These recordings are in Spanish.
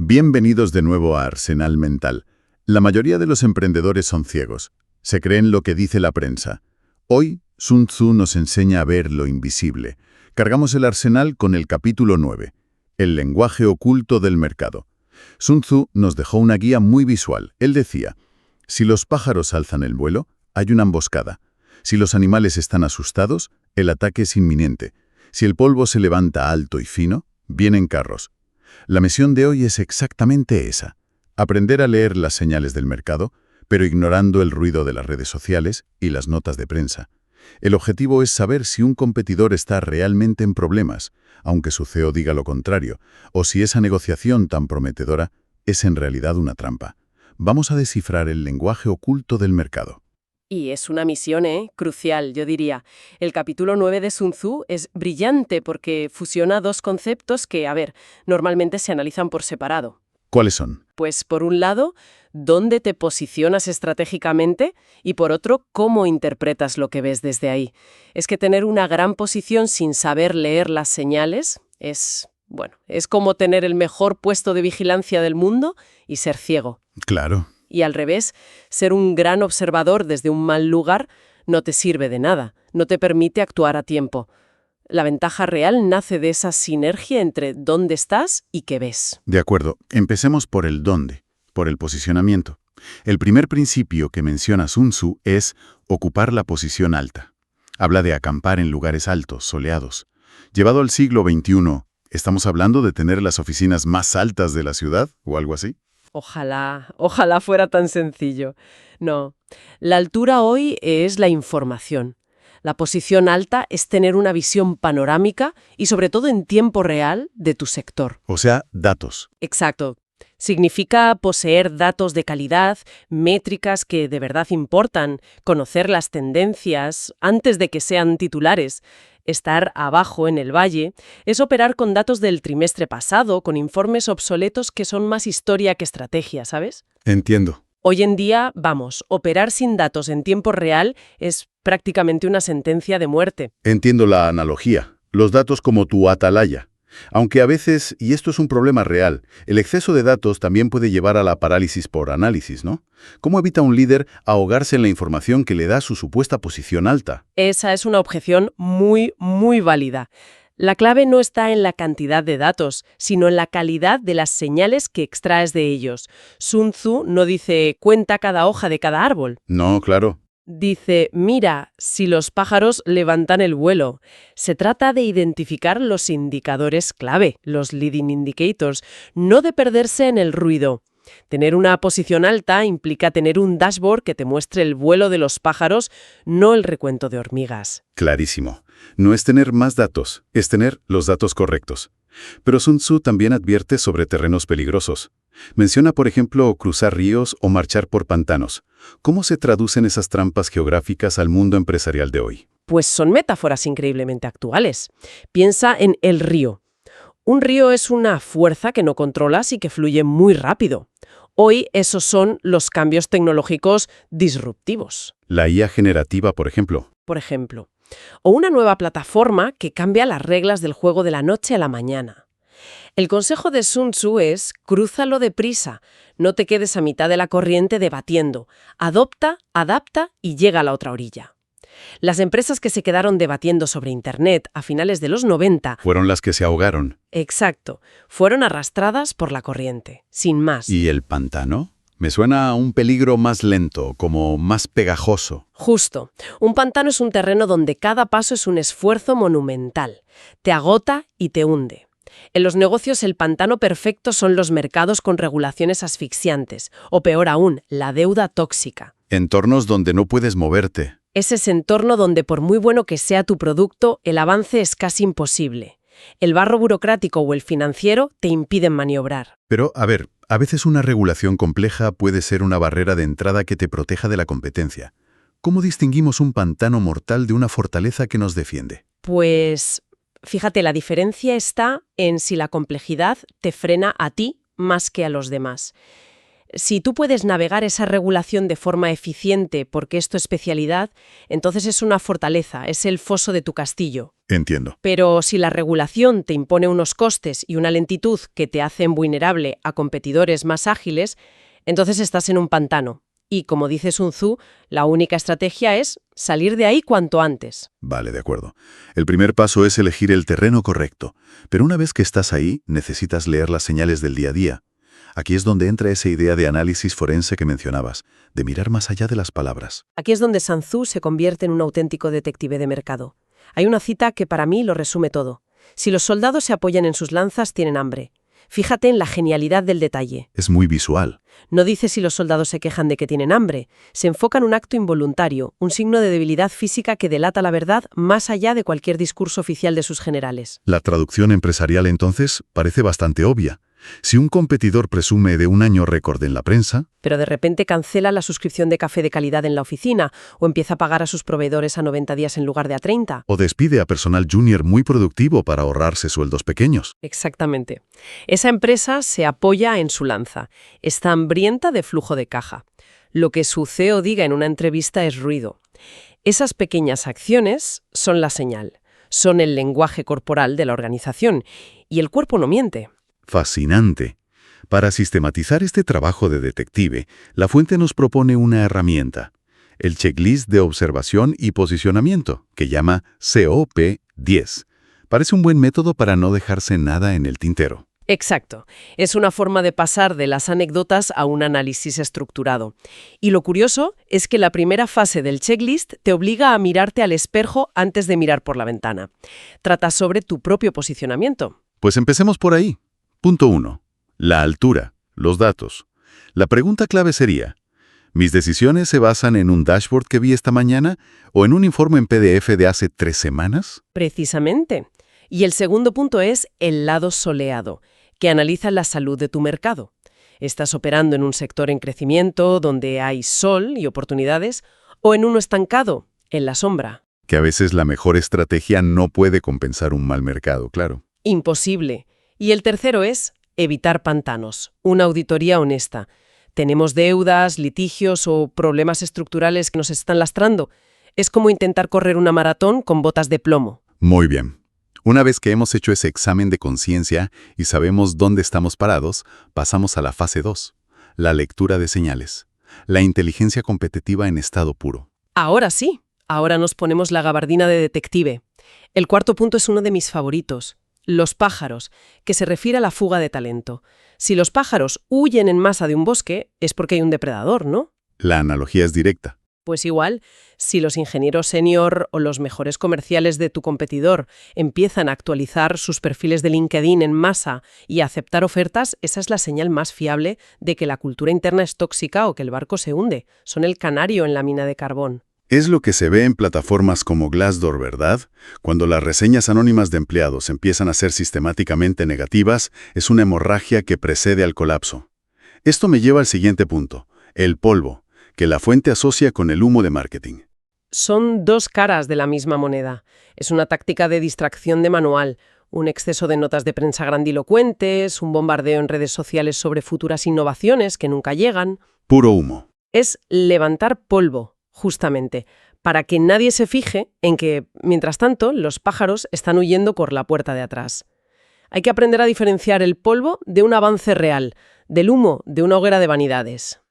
Bienvenidos de nuevo a Arsenal Mental. La mayoría de los emprendedores son ciegos. Se creen lo que dice la prensa. Hoy, Sun Tzu nos enseña a ver lo invisible. Cargamos el arsenal con el capítulo 9, el lenguaje oculto del mercado. Sun Tzu nos dejó una guía muy visual. Él decía, si los pájaros alzan el vuelo, hay una emboscada. Si los animales están asustados, el ataque es inminente. Si el polvo se levanta alto y fino, vienen carros. La misión de hoy es exactamente esa, aprender a leer las señales del mercado, pero ignorando el ruido de las redes sociales y las notas de prensa. El objetivo es saber si un competidor está realmente en problemas, aunque su CEO diga lo contrario, o si esa negociación tan prometedora es en realidad una trampa. Vamos a descifrar el lenguaje oculto del mercado. Y es una misión, crucial, yo diría. El capítulo 9 de Sun Tzu es brillante porque fusiona dos conceptos que, normalmente se analizan por separado. ¿Cuáles son? Pues, por un lado, dónde te posicionas estratégicamente y, por otro, cómo interpretas lo que ves desde ahí. Es que tener una gran posición sin saber leer las señales es como tener el mejor puesto de vigilancia del mundo y ser ciego. Claro. Y al revés, ser un gran observador desde un mal lugar no te sirve de nada, no te permite actuar a tiempo. La ventaja real nace de esa sinergia entre dónde estás y qué ves. De acuerdo, empecemos por el dónde, por el posicionamiento. El primer principio que menciona Sun Tzu es ocupar la posición alta. Habla de acampar en lugares altos, soleados. Llevado al siglo XXI, ¿estamos hablando de tener las oficinas más altas de la ciudad o algo así? Ojalá fuera tan sencillo. No, la altura hoy es la información. La posición alta es tener una visión panorámica y sobre todo en tiempo real de tu sector. O sea, datos. Exacto. Significa poseer datos de calidad, métricas que de verdad importan, conocer las tendencias antes de que sean titulares. Estar abajo en el valle es operar con datos del trimestre pasado, con informes obsoletos que son más historia que estrategia, ¿sabes? Entiendo. Hoy en día, operar sin datos en tiempo real es prácticamente una sentencia de muerte. Entiendo la analogía. Los datos como tu atalaya. Aunque a veces, y esto es un problema real, el exceso de datos también puede llevar a la parálisis por análisis, ¿no? ¿Cómo evita un líder ahogarse en la información que le da su supuesta posición alta? Esa es una objeción muy, muy válida. La clave no está en la cantidad de datos, sino en la calidad de las señales que extraes de ellos. Sun Tzu no dice cuenta cada hoja de cada árbol. No, claro. Dice, mira, si los pájaros levantan el vuelo. Se trata de identificar los indicadores clave, los leading indicators, no de perderse en el ruido. Tener una posición alta implica tener un dashboard que te muestre el vuelo de los pájaros, no el recuento de hormigas. Clarísimo. No es tener más datos, es tener los datos correctos. Pero Sun Tzu también advierte sobre terrenos peligrosos. Menciona, por ejemplo, cruzar ríos o marchar por pantanos. ¿Cómo se traducen esas trampas geográficas al mundo empresarial de hoy? Pues son metáforas increíblemente actuales. Piensa en el río. Un río es una fuerza que no controlas y que fluye muy rápido. Hoy esos son los cambios tecnológicos disruptivos. La IA generativa, por ejemplo. O una nueva plataforma que cambia las reglas del juego de la noche a la mañana. El consejo de Sun Tzu es, crúzalo deprisa, no te quedes a mitad de la corriente debatiendo. Adopta, adapta y llega a la otra orilla. Las empresas que se quedaron debatiendo sobre Internet a finales de los 90... Fueron las que se ahogaron. Exacto, fueron arrastradas por la corriente, sin más. ¿Y el pantano? Me suena a un peligro más lento, como más pegajoso. Justo. Un pantano es un terreno donde cada paso es un esfuerzo monumental. Te agota y te hunde. En los negocios el pantano perfecto son los mercados con regulaciones asfixiantes, o peor aún, la deuda tóxica. Entornos donde no puedes moverte. Es ese entorno donde por muy bueno que sea tu producto, el avance es casi imposible. El barro burocrático o el financiero te impiden maniobrar. Pero, a veces una regulación compleja puede ser una barrera de entrada que te proteja de la competencia. ¿Cómo distinguimos un pantano mortal de una fortaleza que nos defiende? Pues, fíjate, la diferencia está en si la complejidad te frena a ti más que a los demás. Si tú puedes navegar esa regulación de forma eficiente porque es tu especialidad, entonces es una fortaleza, es el foso de tu castillo. Entiendo. Pero si la regulación te impone unos costes y una lentitud que te hacen vulnerable a competidores más ágiles, entonces estás en un pantano. Y, como dice Sun Tzu, la única estrategia es salir de ahí cuanto antes. Vale, de acuerdo. El primer paso es elegir el terreno correcto, pero una vez que estás ahí, necesitas leer las señales del día a día. Aquí es donde entra esa idea de análisis forense que mencionabas, de mirar más allá de las palabras. Aquí es donde Sun Tzu se convierte en un auténtico detective de mercado. Hay una cita que para mí lo resume todo. Si los soldados se apoyan en sus lanzas, tienen hambre. Fíjate en la genialidad del detalle. Es muy visual. No dice si los soldados se quejan de que tienen hambre. Se enfoca en un acto involuntario, un signo de debilidad física que delata la verdad más allá de cualquier discurso oficial de sus generales. La traducción empresarial, entonces, parece bastante obvia. Si un competidor presume de un año récord en la prensa, Pero de repente cancela la suscripción de café de calidad en la oficina o empieza a pagar a sus proveedores a 90 días en lugar de a 30. o despide a personal junior muy productivo para ahorrarse sueldos pequeños. Exactamente. Esa empresa se apoya en su lanza. Está hambrienta de flujo de caja. Lo que su CEO diga en una entrevista es ruido. Esas pequeñas acciones son la señal, son el lenguaje corporal de la organización. Y el cuerpo no miente. Fascinante. Para sistematizar este trabajo de detective, la fuente nos propone una herramienta, el checklist de observación y posicionamiento, que llama COP10. Parece un buen método para no dejarse nada en el tintero. Exacto. Es una forma de pasar de las anécdotas a un análisis estructurado. Y lo curioso es que la primera fase del checklist te obliga a mirarte al espejo antes de mirar por la ventana. Trata sobre tu propio posicionamiento. Pues empecemos por ahí. Punto 1. La altura, los datos. La pregunta clave sería, ¿mis decisiones se basan en un dashboard que vi esta mañana o en un informe en PDF de hace 3 semanas? Precisamente. Y el segundo punto es el lado soleado, que analiza la salud de tu mercado. ¿Estás operando en un sector en crecimiento, donde hay sol y oportunidades, o en uno estancado, en la sombra? Que a veces la mejor estrategia no puede compensar un mal mercado, claro. Imposible. Y el tercero es evitar pantanos, una auditoría honesta. ¿Tenemos deudas, litigios o problemas estructurales que nos están lastrando? Es como intentar correr una maratón con botas de plomo. Muy bien. Una vez que hemos hecho ese examen de conciencia y sabemos dónde estamos parados, pasamos a la fase 2, la lectura de señales, la inteligencia competitiva en estado puro. Ahora sí, ahora nos ponemos la gabardina de detective. El cuarto punto es uno de mis favoritos. Los pájaros, que se refiere a la fuga de talento. Si los pájaros huyen en masa de un bosque, es porque hay un depredador, ¿no? La analogía es directa. Pues igual, si los ingenieros senior o los mejores comerciales de tu competidor empiezan a actualizar sus perfiles de LinkedIn en masa y a aceptar ofertas, esa es la señal más fiable de que la cultura interna es tóxica o que el barco se hunde. Son el canario en la mina de carbón. Es lo que se ve en plataformas como Glassdoor, ¿verdad? Cuando las reseñas anónimas de empleados empiezan a ser sistemáticamente negativas, es una hemorragia que precede al colapso. Esto me lleva al siguiente punto, el polvo, que la fuente asocia con el humo de marketing. Son dos caras de la misma moneda. Es una táctica de distracción de manual, un exceso de notas de prensa grandilocuentes, un bombardeo en redes sociales sobre futuras innovaciones que nunca llegan. Puro humo. Es levantar polvo, justamente, para que nadie se fije en que, mientras tanto, los pájaros están huyendo por la puerta de atrás. Hay que aprender a diferenciar el polvo de un avance real, del humo de una hoguera de vanidades.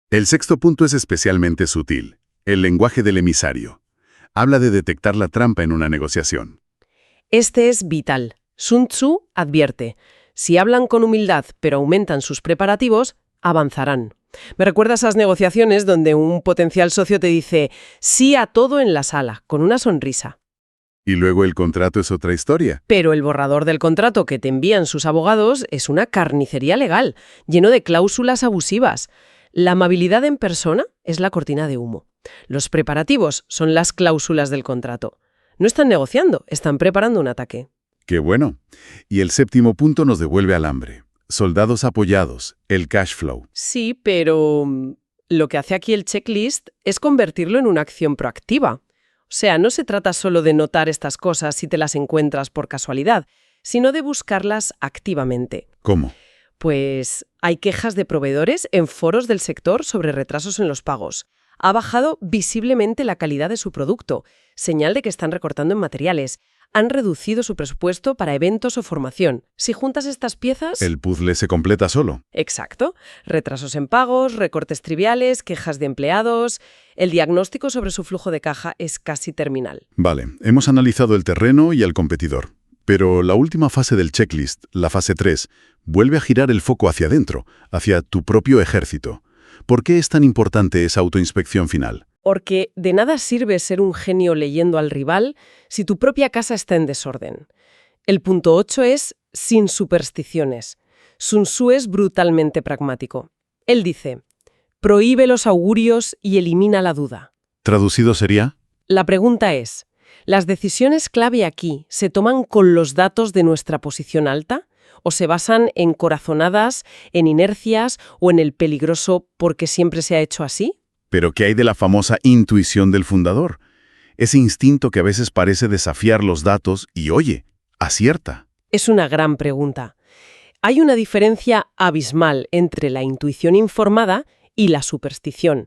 El sexto punto es especialmente sutil, el lenguaje del emisario. Habla de detectar la trampa en una negociación. Este es vital. Sun Tzu advierte, si hablan con humildad pero aumentan sus preparativos, avanzarán. Me recuerda a esas negociaciones donde un potencial socio te dice sí a todo en la sala, con una sonrisa. Y luego el contrato es otra historia. Pero el borrador del contrato que te envían sus abogados es una carnicería legal, lleno de cláusulas abusivas. La amabilidad en persona es la cortina de humo. Los preparativos son las cláusulas del contrato. No están negociando, están preparando un ataque. ¡Qué bueno! Y el séptimo punto nos devuelve al hambre. Soldados apoyados, el cash flow. Sí, pero lo que hace aquí el checklist es convertirlo en una acción proactiva. O sea, no se trata solo de notar estas cosas si te las encuentras por casualidad, sino de buscarlas activamente. ¿Cómo? Pues hay quejas de proveedores en foros del sector sobre retrasos en los pagos. Ha bajado visiblemente la calidad de su producto, señal de que están recortando en materiales. Han reducido su presupuesto para eventos o formación. Si juntas estas piezas... El puzzle se completa solo. Exacto. Retrasos en pagos, recortes triviales, quejas de empleados... El diagnóstico sobre su flujo de caja es casi terminal. Vale, hemos analizado el terreno y al competidor. Pero la última fase del checklist, la fase 3, vuelve a girar el foco hacia adentro, hacia tu propio ejército. ¿Por qué es tan importante esa autoinspección final? Porque de nada sirve ser un genio leyendo al rival si tu propia casa está en desorden. El punto 8 es sin supersticiones. Sun Tzu es brutalmente pragmático. Él dice, prohíbe los augurios y elimina la duda. ¿Traducido sería? La pregunta es, ¿las decisiones clave aquí se toman con los datos de nuestra posición alta? ¿O se basan en corazonadas, en inercias o en el peligroso porque siempre se ha hecho así? ¿Pero qué hay de la famosa intuición del fundador? Ese instinto que a veces parece desafiar los datos y, oye, acierta. Es una gran pregunta. Hay una diferencia abismal entre la intuición informada y la superstición.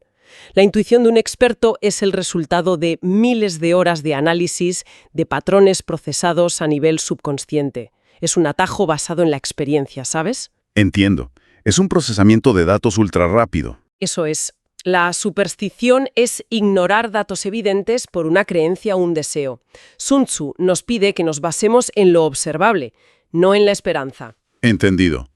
La intuición de un experto es el resultado de miles de horas de análisis de patrones procesados a nivel subconsciente. Es un atajo basado en la experiencia, ¿sabes? Entiendo. Es un procesamiento de datos ultra rápido. Eso es. La superstición es ignorar datos evidentes por una creencia o un deseo. Sun Tzu nos pide que nos basemos en lo observable, no en la esperanza. Entendido.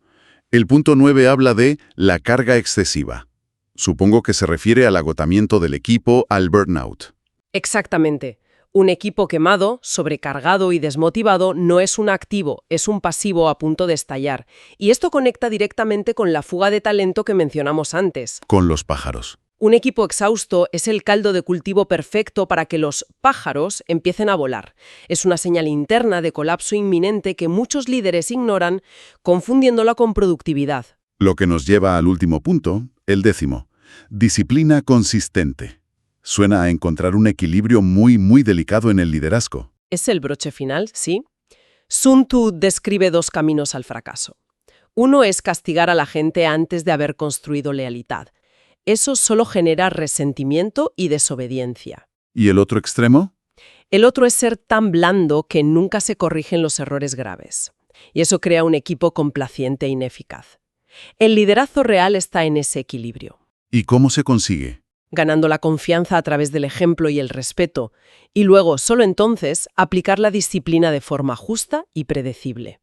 El punto 9 habla de la carga excesiva. Supongo que se refiere al agotamiento del equipo, al burnout. Exactamente. Un equipo quemado, sobrecargado y desmotivado no es un activo, es un pasivo a punto de estallar. Y esto conecta directamente con la fuga de talento que mencionamos antes. Con los pájaros. Un equipo exhausto es el caldo de cultivo perfecto para que los pájaros empiecen a volar. Es una señal interna de colapso inminente que muchos líderes ignoran, confundiéndola con productividad. Lo que nos lleva al último punto, el 10. Disciplina consistente. Suena a encontrar un equilibrio muy delicado en el liderazgo. Es el broche final, sí. Sun Tzu describe dos caminos al fracaso. Uno es castigar a la gente antes de haber construido lealtad. Eso solo genera resentimiento y desobediencia. ¿Y el otro extremo? El otro es ser tan blando que nunca se corrigen los errores graves. Y eso crea un equipo complaciente e ineficaz. El liderazgo real está en ese equilibrio. ¿Y cómo se consigue? Ganando la confianza a través del ejemplo y el respeto, y luego, solo entonces, aplicar la disciplina de forma justa y predecible.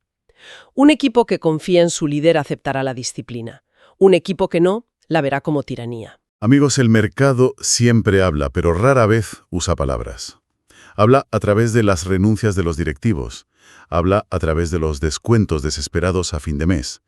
Un equipo que confía en su líder aceptará la disciplina. Un equipo que no, la verá como tiranía. Amigos, el mercado siempre habla, pero rara vez usa palabras. Habla a través de las renuncias de los directivos. Habla a través de los descuentos desesperados a fin de mes.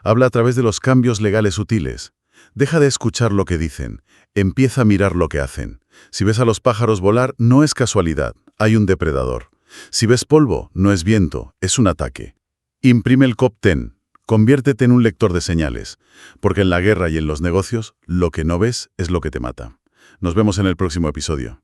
Habla a través de los cambios legales sutiles. Deja de escuchar lo que dicen. Empieza a mirar lo que hacen. Si ves a los pájaros volar, no es casualidad. Hay un depredador. Si ves polvo, no es viento, es un ataque. Imprime el COP10. Conviértete en un lector de señales. Porque en la guerra y en los negocios, lo que no ves es lo que te mata. Nos vemos en el próximo episodio.